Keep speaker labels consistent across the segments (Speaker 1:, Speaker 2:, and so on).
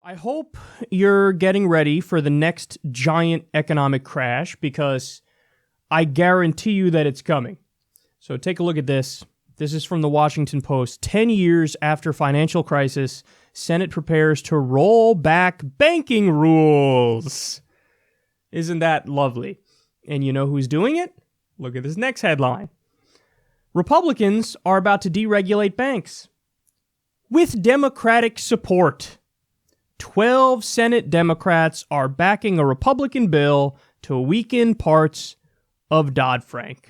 Speaker 1: I hope you're getting ready for the next giant economic crash because I guarantee you that it's coming. So take a look at this. This is from the Washington Post. 10 years after financial crisis, Senate prepares to roll back banking rules. Isn't that lovely? And you know who's doing it? Look at this next headline. Republicans are about to deregulate banks with Democratic support. 12 Senate Democrats are backing a Republican bill to weaken parts of Dodd-Frank.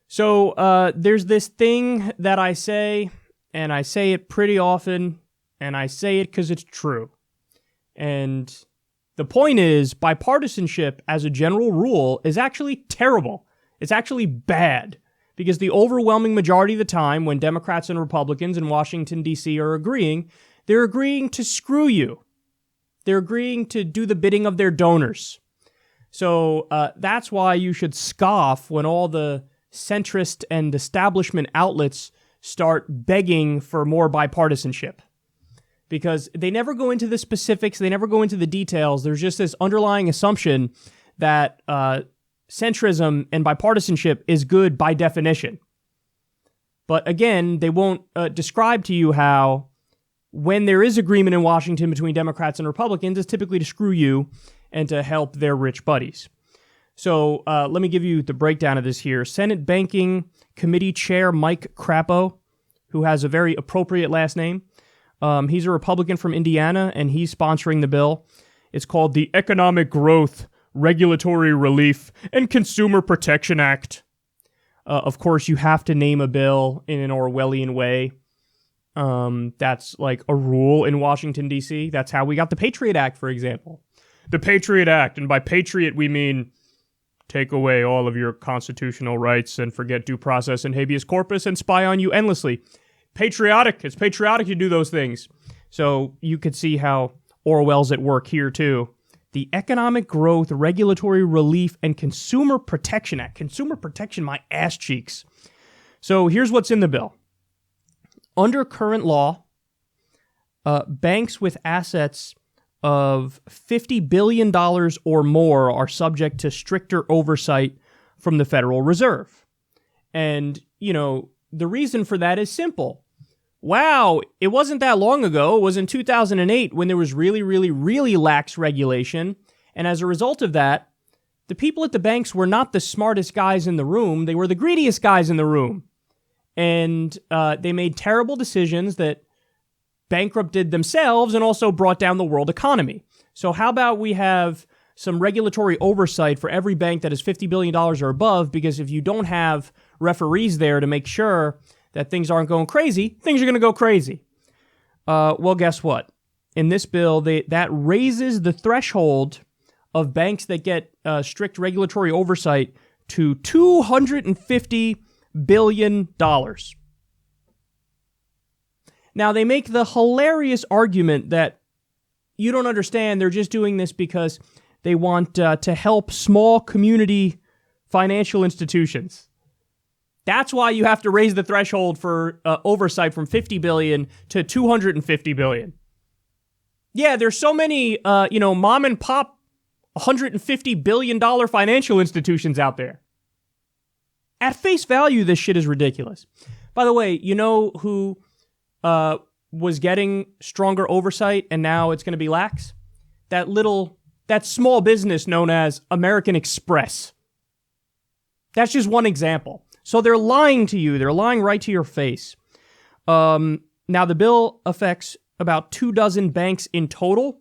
Speaker 1: So there's this thing that I say, and I say it pretty often, and I say it because it's true. And the point is, bipartisanship as a general rule is actually terrible. It's actually bad, because the overwhelming majority of the time when Democrats and Republicans in Washington, D.C. are agreeing, they're agreeing to screw you. They're agreeing to do the bidding of their donors. So that's why you should scoff when all the centrist and establishment outlets start begging for more bipartisanship. Because they never go into the specifics, they never go into the details. There's just this underlying assumption that centrism and bipartisanship is good by definition. But again, they won't describe to you how when there is agreement in Washington between Democrats and Republicans, it's typically to screw you and to help their rich buddies. So let me give you the breakdown of this here. Senate Banking Committee Chair Mike Crapo, who has a very appropriate last name. He's a Republican from Indiana, and he's sponsoring the bill. It's called the Economic Growth, Regulatory Relief, and Consumer Protection Act. Of course, you have to name a bill in an Orwellian way. That's like a rule in Washington, D.C. That's how we got the Patriot Act, for example. The Patriot Act, and by patriot we mean take away all of your constitutional rights and forget due process and habeas corpus and spy on you endlessly. Patriotic. It's patriotic to do those things. So you could see how Orwell's at work here too. The Economic Growth, Regulatory Relief, and Consumer Protection Act. Consumer protection, my ass cheeks. So here's what's in the bill. Under current law, banks with assets of $50 billion or more are subject to stricter oversight from the Federal Reserve. And, you know, the reason for that is simple. Wow, it wasn't that long ago. It was in 2008 when there was really lax regulation. And as a result of that, the people at the banks were not the smartest guys in the room. They were the greediest guys in the room. And they made terrible decisions that bankrupted themselves and also brought down the world economy. So how about we have some regulatory oversight for every bank that is $50 billion or above, because if you don't have referees there to make sure that things aren't going crazy, things are going to go crazy. Well, guess what? In this bill, that raises the threshold of banks that get strict regulatory oversight to $250 billion. Now, they make the hilarious argument that you don't understand. They're just doing this because they want to help small community financial institutions. That's why you have to raise the threshold for oversight from $50 billion to $250 billion. Yeah, there's so many, mom and pop $150 billion financial institutions out there. At face value, this shit is ridiculous. By the way, you know who was getting stronger oversight and now it's going to be lax? That small business known as American Express. That's just one example. So they're lying to you. They're lying right to your face. Now, the bill affects about 24 banks in total.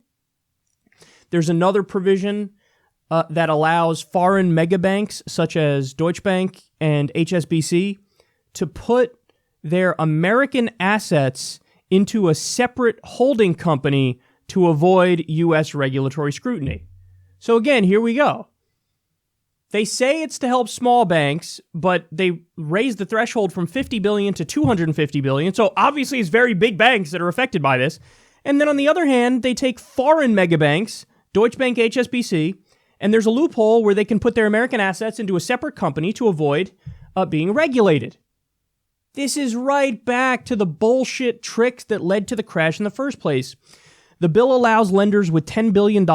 Speaker 1: There's another provision that allows foreign megabanks such as Deutsche Bank and HSBC to put their American assets into a separate holding company to avoid U.S. regulatory scrutiny. So again, here we go. They say it's to help small banks, but they raise the threshold from $50 billion to $250 billion. So obviously it's very big banks that are affected by this. And then on the other hand, they take foreign megabanks, Deutsche Bank, HSBC, and there's a loophole where they can put their American assets into a separate company to avoid being regulated. This is right back to the bullshit tricks that led to the crash in the first place. The bill allows lenders with $10 billion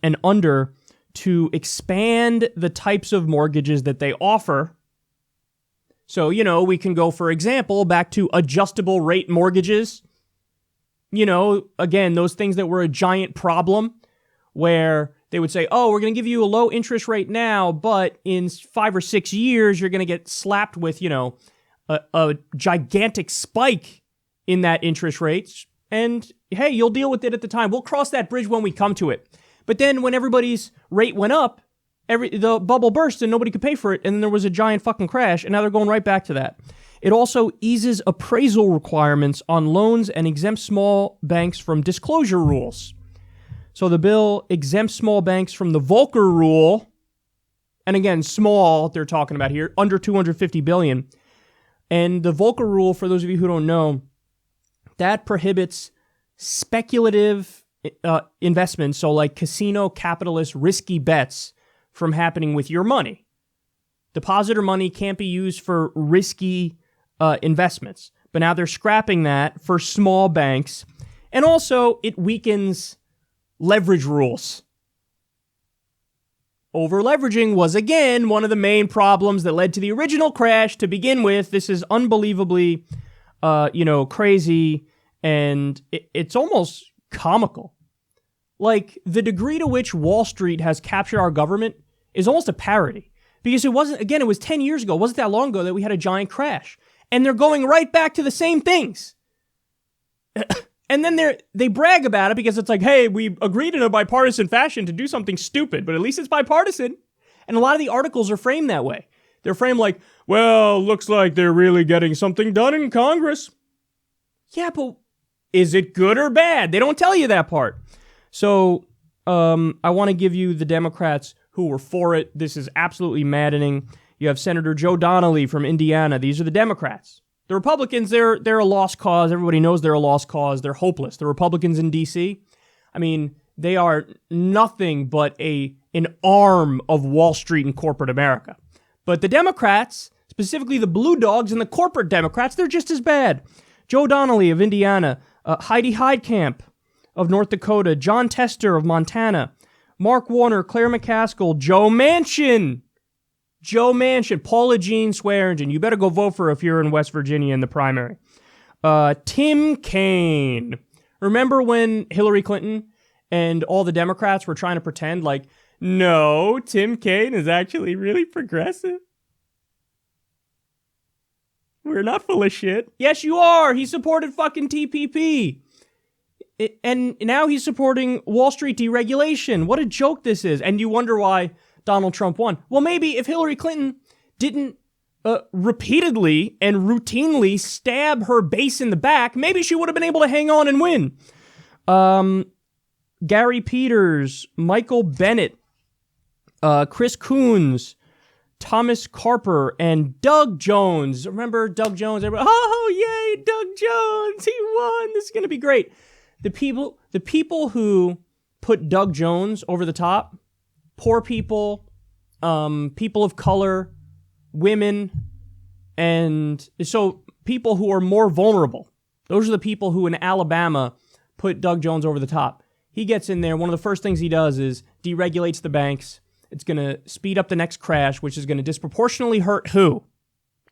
Speaker 1: and under to expand the types of mortgages that they offer. So, we can go, for example, back to adjustable rate mortgages. Again, those things that were a giant problem where they would say, oh, we're going to give you a low interest rate now, but in 5 or 6 years, you're going to get slapped with, a gigantic spike in that interest rates. And hey, you'll deal with it at the time. We'll cross that bridge when we come to it. But then when everybody's rate went up, the bubble burst and nobody could pay for it. And then there was a giant fucking crash. And now they're going right back to that. It also eases appraisal requirements on loans and exempts small banks from disclosure rules. So the bill exempts small banks from the Volcker rule. And again, small, they're talking about here, under $250 billion. And the Volcker rule, for those of you who don't know, that prohibits speculative investments, so like casino capitalist risky bets, from happening with your money. Depositor money can't be used for risky investments. But now they're scrapping that for small banks. And also, it weakens leverage rules. Over-leveraging was, again, one of the main problems that led to the original crash to begin with. This is unbelievably, crazy, and it's almost comical. Like, the degree to which Wall Street has captured our government is almost a parody. Because it was 10 years ago, it wasn't that long ago that we had a giant crash. And they're going right back to the same things. And then they brag about it because it's like, hey, we agreed in a bipartisan fashion to do something stupid, but at least it's bipartisan. And a lot of the articles are framed that way. They're framed like, well, looks like they're really getting something done in Congress. Yeah, but is it good or bad? They don't tell you that part. So I want to give you the Democrats who were for it. This is absolutely maddening. You have Senator Joe Donnelly from Indiana. These are the Democrats. The Republicans, they're a lost cause. Everybody knows they're a lost cause. They're hopeless. The Republicans in D.C., they are nothing but an arm of Wall Street and corporate America. But the Democrats, specifically the Blue Dogs and the corporate Democrats, they're just as bad. Joe Donnelly of Indiana, Heidi Heitkamp of North Dakota, John Tester of Montana, Mark Warner, Claire McCaskill, Joe Manchin, Paula Jean Swearengin. You better go vote for her if you're in West Virginia in the primary. Tim Kaine. Remember when Hillary Clinton and all the Democrats were trying to pretend like, no, Tim Kaine is actually really progressive? We're not full of shit. Yes, you are. He supported fucking TPP. And now he's supporting Wall Street deregulation. What a joke this is. And you wonder why Donald Trump won. Well, maybe if Hillary Clinton didn't repeatedly and routinely stab her base in the back, maybe she would have been able to hang on and win. Gary Peters, Michael Bennett, Chris Coons, Thomas Carper, and Doug Jones. Remember Doug Jones? Everybody, oh, yay, Doug Jones, he won. This is going to be great. The people who put Doug Jones over the top, poor people, people of color, women, and so people who are more vulnerable. Those are the people who in Alabama put Doug Jones over the top. He gets in there. One of the first things he does is deregulates the banks. It's going to speed up the next crash, which is going to disproportionately hurt who?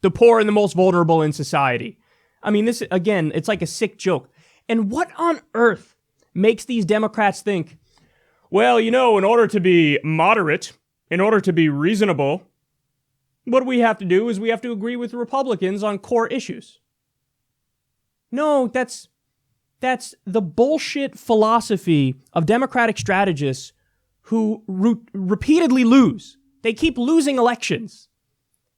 Speaker 1: The poor and the most vulnerable in society. This, again, it's like a sick joke. And what on earth makes these Democrats think, well, in order to be moderate, in order to be reasonable, what we have to do is we have to agree with the Republicans on core issues. No, that's the bullshit philosophy of Democratic strategists who repeatedly lose. They keep losing elections.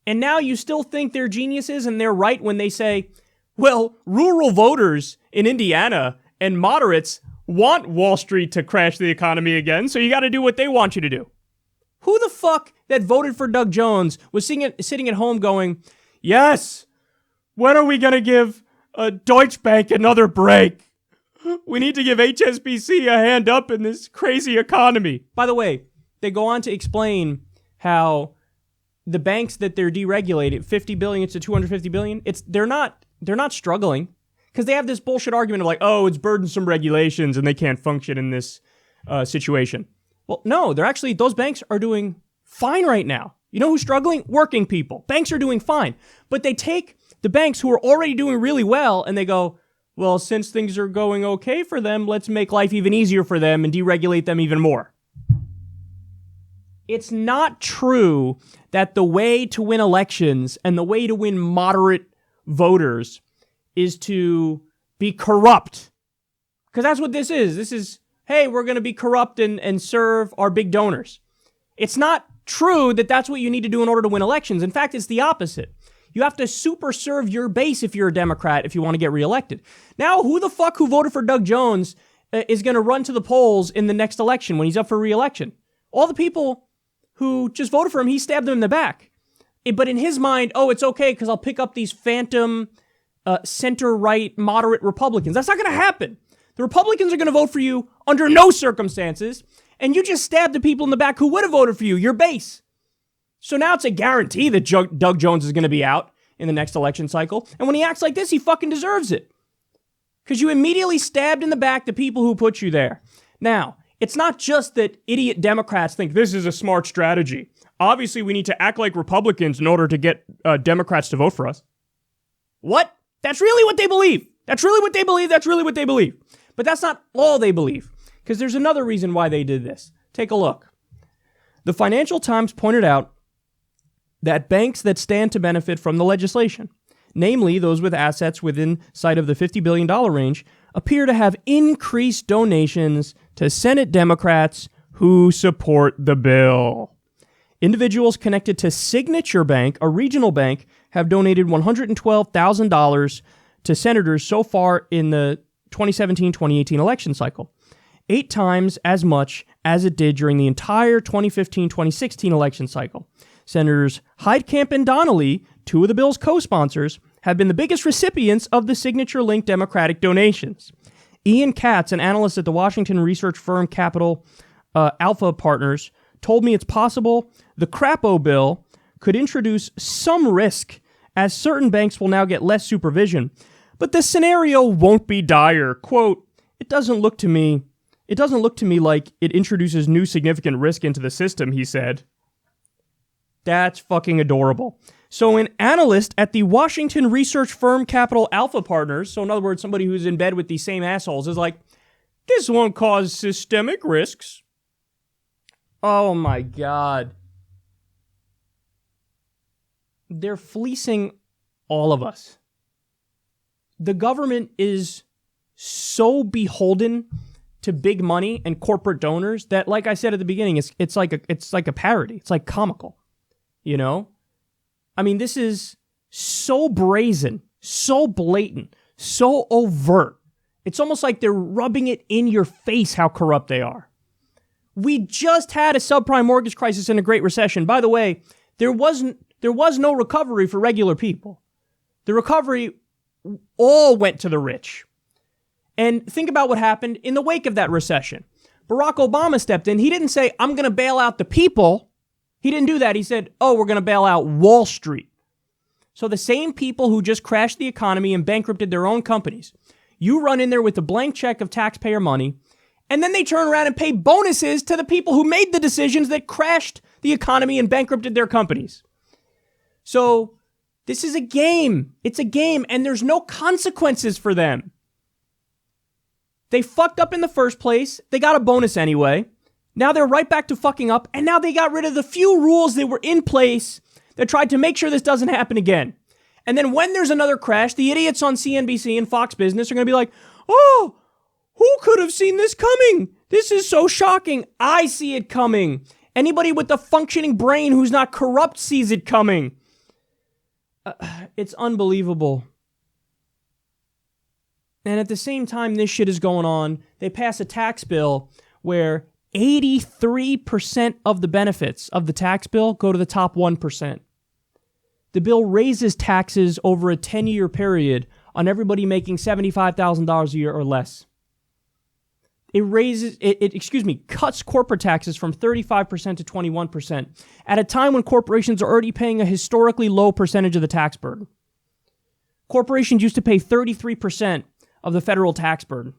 Speaker 1: And now you still think they're geniuses and they're right when they say, well, rural voters in Indiana and moderates want Wall Street to crash the economy again, so you got to do what they want you to do. Who the fuck that voted for Doug Jones was sitting at home going, yes, when are we going to give Deutsche Bank another break? We need to give HSBC a hand up in this crazy economy. By the way, they go on to explain how the banks that they're deregulating, 50 billion to 250 billion, they're not struggling because they have this bullshit argument of like, oh, it's burdensome regulations and they can't function in this situation. Well, no, those banks are doing fine right now. You know who's struggling? Working people. Banks are doing fine. But they take the banks who are already doing really well and they go, well, since things are going okay for them, let's make life even easier for them and deregulate them even more. It's not true that the way to win elections and the way to win moderate voters is to be corrupt. Because that's what this is. This is, hey, we're going to be corrupt and serve our big donors. It's not true that that's what you need to do in order to win elections. In fact, it's the opposite. You have to super serve your base if you're a Democrat if you want to get reelected. Now, who the fuck who voted for Doug Jones is going to run to the polls in the next election when he's up for reelection? All the people who just voted for him, he stabbed them in the back. But in his mind, oh, it's okay because I'll pick up these phantom center-right moderate Republicans. That's not going to happen. The Republicans are going to vote for you under no circumstances, and you just stabbed the people in the back who would have voted for you, your base. So now it's a guarantee that Doug Jones is going to be out in the next election cycle. And when he acts like this, he fucking deserves it. Because you immediately stabbed in the back the people who put you there. Now, it's not just that idiot Democrats think this is a smart strategy. Obviously, we need to act like Republicans in order to get Democrats to vote for us. What? That's really what they believe. That's really what they believe. That's really what they believe. But that's not all they believe. Because there's another reason why they did this. Take a look. The Financial Times pointed out that banks that stand to benefit from the legislation, namely those with assets within sight of the $50 billion range, appear to have increased donations to Senate Democrats who support the bill. Individuals connected to Signature Bank, a regional bank, have donated $112,000 to senators so far in the 2017-2018 election cycle, 8 times as much as it did during the entire 2015-2016 election cycle. Senators Heitkamp and Donnelly, 2 of the bill's co-sponsors, have been the biggest recipients of the signature-linked Democratic donations. Ian Katz, an analyst at the Washington research firm Capital Alpha Partners, told me it's possible the Crapo bill could introduce some risk as certain banks will now get less supervision, but the scenario won't be dire. Quote, it doesn't look to me like it introduces new significant risk into the system, he said. That's fucking adorable. So an analyst at the Washington research firm Capital Alpha Partners, so in other words, somebody who's in bed with these same assholes, is like, this won't cause systemic risks. Oh my God. They're fleecing all of us. The government is so beholden to big money and corporate donors that, like I said at the beginning, it's like a parody. It's like comical. You know? I mean, this is so brazen, so blatant, so overt. It's almost like they're rubbing it in your face how corrupt they are. We just had a subprime mortgage crisis and a Great Recession. By the way, there was no recovery for regular people. The recovery all went to the rich. And think about what happened in the wake of that recession. Barack Obama stepped in. He didn't say, I'm going to bail out the people. He didn't do that. He said, oh, we're going to bail out Wall Street. So the same people who just crashed the economy and bankrupted their own companies, you run in there with a blank check of taxpayer money, and then they turn around and pay bonuses to the people who made the decisions that crashed the economy and bankrupted their companies. So this is a game. It's a game, and there's no consequences for them. They fucked up in the first place. They got a bonus anyway. Now they're right back to fucking up, and now they got rid of the few rules that were in place that tried to make sure this doesn't happen again. And then when there's another crash, the idiots on CNBC and Fox Business are going to be like, oh, who could have seen this coming? This is so shocking. I see it coming. Anybody with a functioning brain who's not corrupt sees it coming. It's unbelievable. And at the same time this shit is going on, they pass a tax bill where 83% of the benefits of the tax bill go to the top 1%. The bill raises taxes over a 10-year period on everybody making $75,000 a year or less. it cuts corporate taxes from 35% to 21% at a time when corporations are already paying a historically low percentage of the tax burden. Corporations used to pay 33% of the federal tax burden.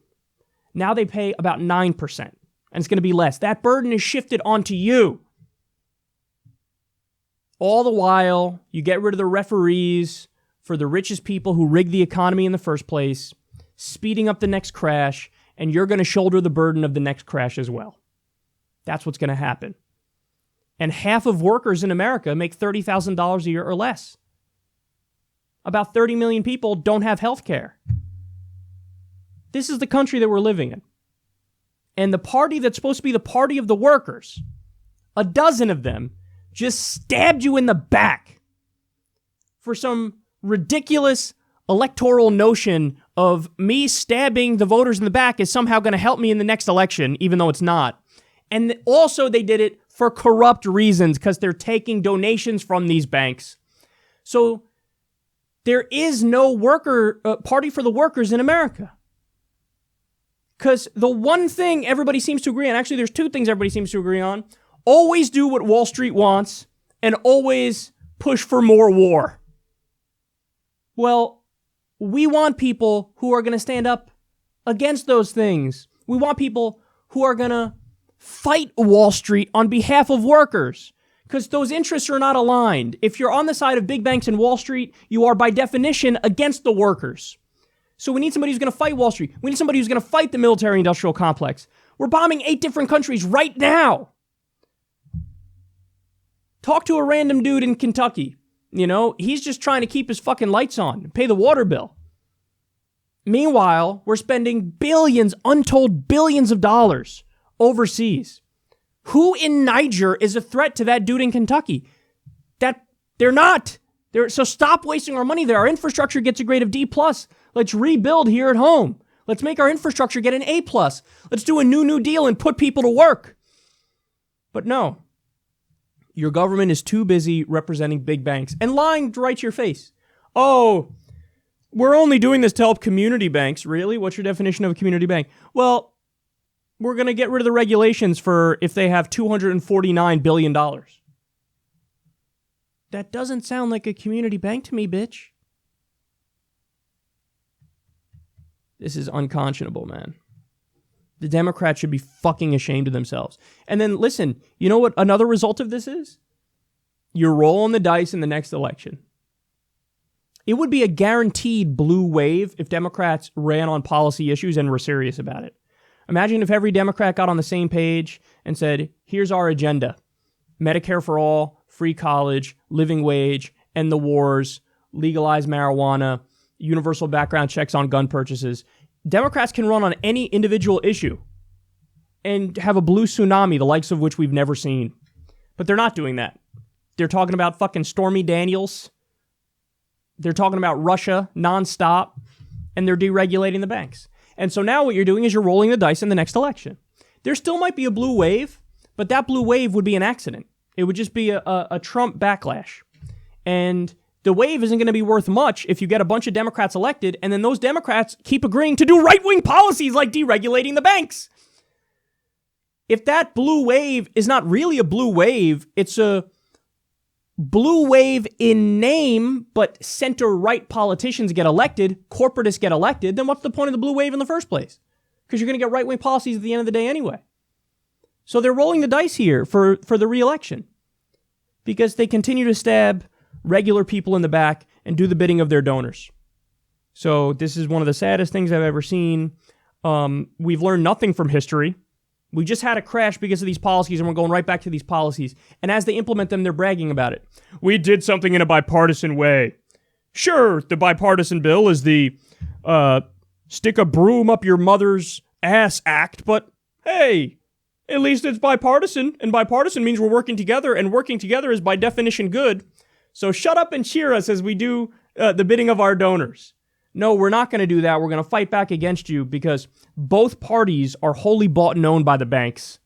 Speaker 1: Now they pay about 9%, and it's going to be less. That burden is shifted onto you. All the while, you get rid of the referees for the richest people who rigged the economy in the first place, speeding up the next crash, and you're going to shoulder the burden of the next crash as well. That's what's going to happen. And half of workers in America make $30,000 a year or less. About 30 million people don't have health care. This is the country that we're living in. And the party that's supposed to be the party of the workers, a dozen of them, just stabbed you in the back for some ridiculous electoral notion of me stabbing the voters in the back is somehow going to help me in the next election, even though it's not. And also they did it for corrupt reasons because they're taking donations from these banks. So there is no party for the workers in America. Because the one thing everybody seems to agree on, actually there's two things everybody seems to agree on, always do what Wall Street wants and always push for more war. Well, we want people who are going to stand up against those things. We want people who are going to fight Wall Street on behalf of workers because those interests are not aligned. If you're on the side of big banks and Wall Street, you are by definition against the workers. So we need somebody who's going to fight Wall Street. We need somebody who's going to fight the military-industrial complex. We're bombing 8 different countries right now. Talk to a random dude in Kentucky. You know, he's just trying to keep his fucking lights on and pay the water bill. Meanwhile, we're spending billions, untold billions of dollars overseas. Who in Niger is a threat to that dude in Kentucky? They're not. So stop wasting our money there. Our infrastructure gets a grade of D+. Let's rebuild here at home. Let's make our infrastructure get an A+. Let's do a New Deal and put people to work. But no. Your government is too busy representing big banks and lying right to your face. Oh, we're only doing this to help community banks. Really? What's your definition of a community bank? Well, we're going to get rid of the regulations for if they have $249 billion. That doesn't sound like a community bank to me, bitch. This is unconscionable, man. The Democrats should be fucking ashamed of themselves. And then, listen, you know what another result of this is? You're rolling the dice in the next election. It would be a guaranteed blue wave if Democrats ran on policy issues and were serious about it. Imagine if every Democrat got on the same page and said, here's our agenda. Medicare for all, free college, living wage, end the wars, legalize marijuana, universal background checks on gun purchases. Democrats can run on any individual issue and have a blue tsunami, the likes of which we've never seen. But they're not doing that. They're talking about fucking Stormy Daniels. They're talking about Russia nonstop, and they're deregulating the banks. And so now what you're doing is you're rolling the dice in the next election. There still might be a blue wave, but that blue wave would be an accident. It would just be a Trump backlash. And the wave isn't going to be worth much if you get a bunch of Democrats elected, and then those Democrats keep agreeing to do right-wing policies like deregulating the banks. If that blue wave is not really a blue wave, it's a blue wave in name, but center-right politicians get elected, corporatists get elected, then what's the point of the blue wave in the first place? Because you're going to get right-wing policies at the end of the day anyway. So they're rolling the dice here for the re-election because they continue to stab regular people in the back and do the bidding of their donors. So this is one of the saddest things I've ever seen. We've learned nothing from history. We just had a crash because of these policies, and we're going right back to these policies. And as they implement them, they're bragging about it. We did something in a bipartisan way. Sure, the bipartisan bill is the stick a broom up your mother's ass act, but hey, at least it's bipartisan, and bipartisan means we're working together, and working together is by definition good. So shut up and cheer us as we do the bidding of our donors. No, we're not going to do that. We're going to fight back against you because both parties are wholly bought and owned by the banks.